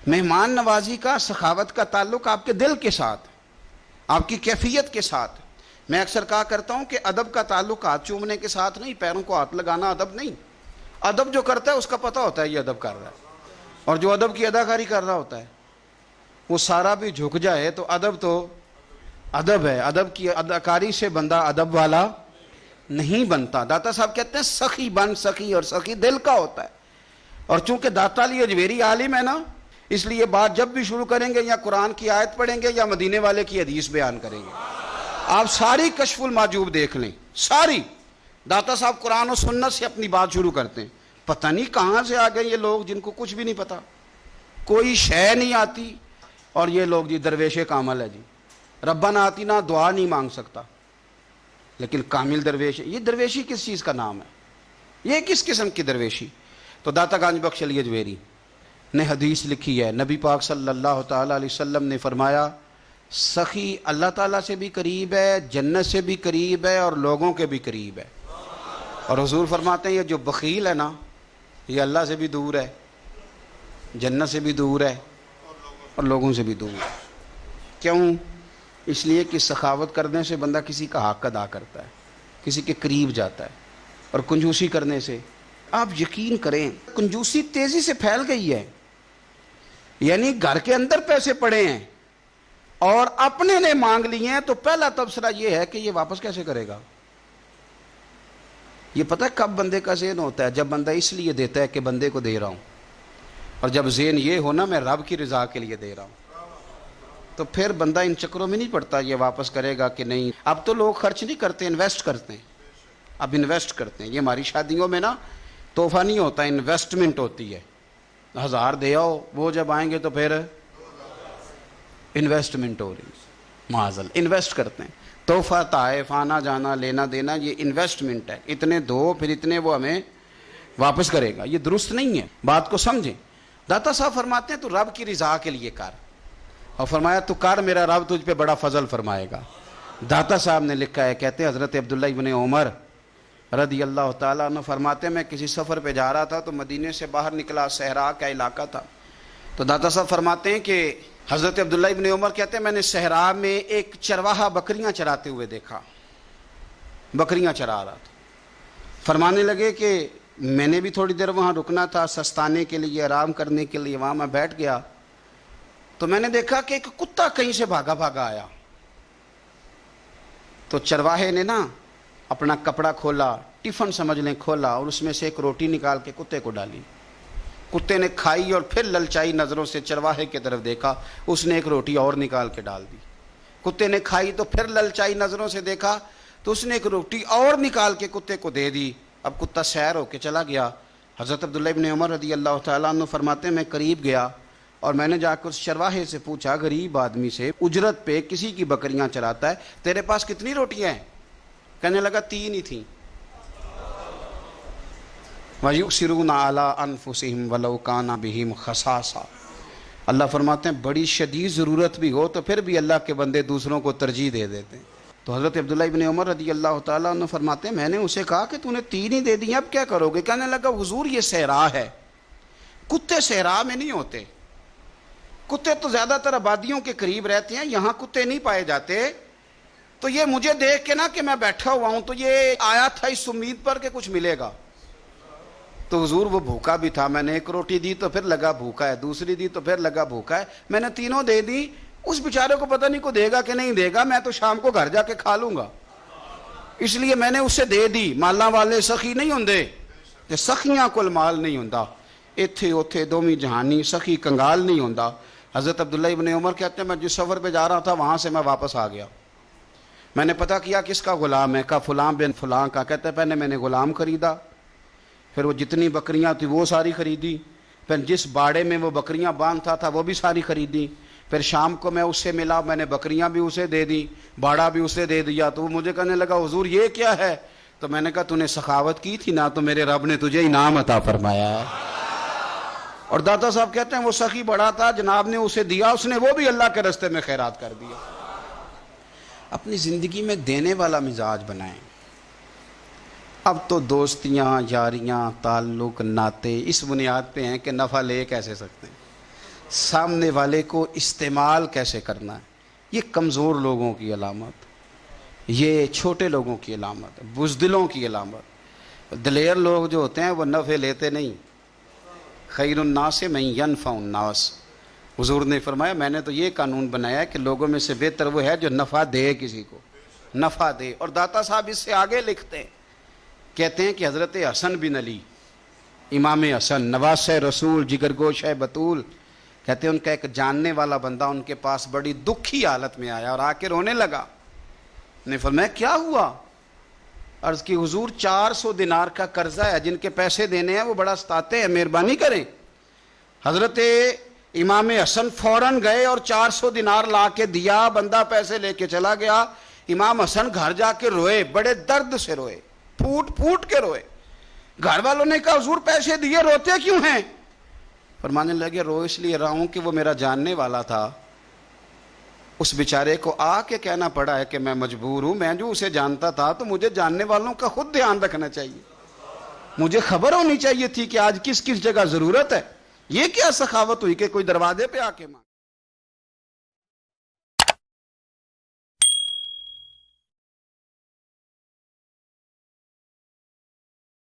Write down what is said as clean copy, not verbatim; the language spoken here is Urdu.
مہمان نوازی کا، سخاوت کا تعلق آپ کے دل کے ساتھ، آپ کی کیفیت کے ساتھ۔ میں اکثر کہا کرتا ہوں کہ ادب کا تعلق ہاتھ چومنے کے ساتھ نہیں، پیروں کو ہاتھ لگانا ادب نہیں۔ ادب جو کرتا ہے اس کا پتہ ہوتا ہے یہ ادب کر رہا ہے، اور جو ادب کی اداکاری کر رہا ہوتا ہے وہ سارا بھی جھک جائے تو ادب ہے۔ ادب کی اداکاری سے بندہ ادب والا نہیں بنتا۔ داتا صاحب کہتے ہیں سخی بن سخی، اور سخی دل کا ہوتا ہے۔ اور چونکہ داتا علی اجویری عالم ہے نا، اس لیے بات جب بھی شروع کریں گے یا قرآن کی آیت پڑھیں گے یا مدینے والے کی حدیث بیان کریں گے۔ آپ ساری کشف المحجوب دیکھ لیں، ساری۔ داتا صاحب قرآن و سنت سے اپنی بات شروع کرتے ہیں۔ پتہ نہیں کہاں سے آ گئے یہ لوگ جن کو کچھ بھی نہیں پتا، کوئی شے نہیں آتی، اور یہ لوگ جی درویش کامل ہے جی، ربنا آتینا دعا نہیں مانگ سکتا لیکن کامل درویش ہے۔ یہ درویشی کس چیز کا نام ہے؟ یہ کس قسم کی درویشی؟ تو داتا گنج بخش علی اجویری نے حدیث لکھی ہے، نبی پاک صلی اللہ تعالیٰ علیہ وسلم نے فرمایا سخی اللہ تعالیٰ سے بھی قریب ہے، جنت سے بھی قریب ہے، اور لوگوں کے بھی قریب ہے۔ اور حضور فرماتے ہیں یہ جو بخیل ہے نا، یہ اللہ سے بھی دور ہے، جنت سے بھی دور ہے، اور لوگوں سے بھی دور ہے۔ کیوں؟ اس لیے کہ سخاوت کرنے سے بندہ کسی کا حق ادا کرتا ہے، کسی کے قریب جاتا ہے، اور کنجوسی کرنے سے آپ یقین کریں کنجوسی تیزی سے پھیل گئی ہے۔ یعنی گھر کے اندر پیسے پڑے ہیں اور اپنے نے مانگ لیے ہیں، تو پہلا تبصرہ یہ ہے کہ یہ واپس کیسے کرے گا۔ یہ پتہ ہے کب بندے کا ذہن ہوتا ہے؟ جب بندہ اس لیے دیتا ہے کہ بندے کو دے رہا ہوں، اور جب ذہن یہ ہونا میں رب کی رضا کے لیے دے رہا ہوں، تو پھر بندہ ان چکروں میں نہیں پڑتا یہ واپس کرے گا کہ نہیں۔ اب تو لوگ خرچ نہیں کرتے، انویسٹ کرتے ہیں۔ اب انویسٹ کرتے ہیں۔ یہ ہماری شادیوں میں نا تحفہ نہیں ہوتا، انویسٹمنٹ ہوتی ہے۔ 1000 دے آؤ، وہ جب آئیں گے تو پھر انویسٹمنٹ ہو رہی ہے، معاذ اللہ انویسٹ کرتے ہیں۔ تحفہ تحائف آنا جانا لینا دینا یہ انویسٹمنٹ ہے، اتنے دو پھر اتنے وہ ہمیں واپس کرے گا، یہ درست نہیں ہے۔ بات کو سمجھیں۔ داتا صاحب فرماتے ہیں تو رب کی رضا کے لیے کر، اور فرمایا تو کر، میرا رب تجھ پہ بڑا فضل فرمائے گا۔ داتا صاحب نے لکھا ہے، کہتے ہیں حضرت عبداللہ ابن عمر رضی اللہ تعالیٰ عنہ فرماتے ہیں میں کسی سفر پہ جا رہا تھا تو مدینے سے باہر نکلا، صحرا کا علاقہ تھا۔ تو داتا صاحب فرماتے ہیں کہ حضرت عبداللہ ابن عمر کہتے ہیں میں نے صحرا میں ایک چرواہا بکریاں چراتے ہوئے دیکھا، بکریاں چرا رہا تھا۔ فرمانے لگے کہ میں نے بھی تھوڑی دیر وہاں رکنا تھا سستانے کے لیے، آرام کرنے کے لیے، وہاں میں بیٹھ گیا تو میں نے دیکھا کہ ایک کتا کہیں سے بھاگا بھاگا آیا۔ تو چرواہے نے نا اپنا کپڑا کھولا، ٹفن سمجھ لیں کھولا، اور اس میں سے ایک روٹی نکال کے کتے کو ڈالی۔ کتے نے کھائی اور پھر للچائی نظروں سے چرواہے کی طرف دیکھا، اس نے ایک روٹی اور نکال کے ڈال دی۔ کتے نے کھائی تو پھر للچائی نظروں سے دیکھا تو اس نے ایک روٹی اور نکال کے کتے کو دے دی۔ اب کتا سیر ہو کے چلا گیا۔ حضرت عبداللہ ابن عمر رضی اللہ تعالیٰ عنہ فرماتے ہیں میں قریب گیا اور میں نے جا کر اس چرواہے سے پوچھا، غریب آدمی سے، اجرت پہ کسی کی بکریاں چراتا ہے، تیرے پاس کتنی روٹیاں ہیں؟ کہنے لگا 3 ہی تھیں۔ وَيُؤْثِرُونَ عَلَىٰ أَنفُسِهِمْ وَلَوْ كَانَ بِهِمْ خَصَاصَةٌ۔ اللہ فرماتے ہیں بڑی شدید ضرورت بھی ہو تو پھر بھی اللہ کے بندے دوسروں کو ترجیح دے دیتے ہیں۔ تو حضرت عبداللہ ابن عمر رضی اللہ تعالیٰ عنہ فرماتے ہیں میں نے اسے کہا کہ تو نے 3 ہی دے دی، اب کیا کرو گے؟ کہنے لگا حضور یہ صحرا ہے، کتے صحرا میں نہیں ہوتے، کتے تو زیادہ تر آبادیوں کے قریب رہتے ہیں، یہاں کتے نہیں پائے جاتے۔ تو یہ مجھے دیکھ کے نا کہ میں بیٹھا ہوا ہوں تو یہ آیا تھا اس امید پر کہ کچھ ملے گا۔ تو حضور وہ بھوکا بھی تھا، میں نے ایک روٹی دی تو پھر لگا بھوکا ہے، دوسری دی تو پھر لگا بھوکا ہے، میں نے تینوں دے دی۔ اس بیچارے کو پتہ نہیں کو دے گا کہ نہیں دے گا، میں تو شام کو گھر جا کے کھا لوں گا، اس لیے میں نے اسے دے دی۔ مالاں والے سخی نہیں ہوندے تے سخیاں کول مال نہیں ہوندا، ایتھے اوتھے دوویں جہانی سخی کنگال نہیں ہوندا۔ حضرت عبداللہ ابن عمر کہتے ہیں میں جس سفر پہ جا رہا تھا وہاں سے میں واپس آ گیا، میں نے پتہ کیا کس کا غلام ہے، کہا فلاں بن فلاں کا۔ کہتے ہیں پہلے میں نے غلام خریدا، پھر وہ جتنی بکریاں تھیں وہ ساری خریدی، پھر جس باڑے میں وہ بکریاں باندھتا تھا وہ بھی ساری خریدی، پھر شام کو میں اس سے ملا، میں نے بکریاں بھی اسے دے دی، باڑا بھی اسے دے دیا۔ تو وہ مجھے کہنے لگا حضور یہ کیا ہے؟ تو میں نے کہا تو نے سخاوت کی تھی نا، تو میرے رب نے تجھے انعام عطا فرمایا ہے۔ اور داتا صاحب کہتے ہیں وہ سخی بڑا تھا، جناب نے اسے دیا، اس نے وہ بھی اللہ کے راستے میں خیرات کر دیا۔ اپنی زندگی میں دینے والا مزاج بنائیں۔ اب تو دوستیاں، یاریاں، تعلق، ناطے اس بنیاد پہ ہیں کہ نفع لے کیسے سکتے ہیں۔ سامنے والے کو استعمال کیسے کرنا ہے، یہ کمزور لوگوں کی علامت، یہ چھوٹے لوگوں کی علامت، بزدلوں کی علامت۔ دلیر لوگ جو ہوتے ہیں وہ نفع لیتے نہیں۔ خیر الناس من ینفع الناس، حضور نے فرمایا میں نے تو یہ قانون بنایا ہے کہ لوگوں میں سے بہتر وہ ہے جو نفع دے، کسی کو نفع دے۔ اور داتا صاحب اس سے آگے لکھتے ہیں، کہتے ہیں کہ حضرت حسن بن علی، امام حسن نواسہ رسول، جگر گوش ہے بطول، کہتے ہیں ان کا ایک جاننے والا بندہ ان کے پاس بڑی دکھی حالت میں آیا اور آ کے رونے لگا۔ نے فرمایا کیا ہوا؟ عرض کی حضور 400 دینار کا قرضہ ہے، جن کے پیسے دینے ہیں وہ بڑا ستاتے ہیں، مہربانی کریں۔ حضرت امام حسن فوراً گئے اور 400 دینار لا کے دیا، بندہ پیسے لے کے چلا گیا۔ امام حسن گھر جا کے روئے، بڑے درد سے روئے، پھوٹ پھوٹ کے روئے۔ گھر والوں نے کہا حضور پیسے دیے، روتے کیوں ہیں؟ فرمانے لگے رو اس لیے رہا ہوں کہ وہ میرا جاننے والا تھا، اس بیچارے کو آ کے کہنا پڑا ہے کہ میں مجبور ہوں، میں جو اسے جانتا تھا تو مجھے جاننے والوں کا خود دھیان رکھنا چاہیے، مجھے خبر ہونی چاہیے تھی کہ آج کس کس جگہ ضرورت ہے۔ یہ کیا سخاوت ہوئی کہ کوئی دروازے پہ آ کے مانگے۔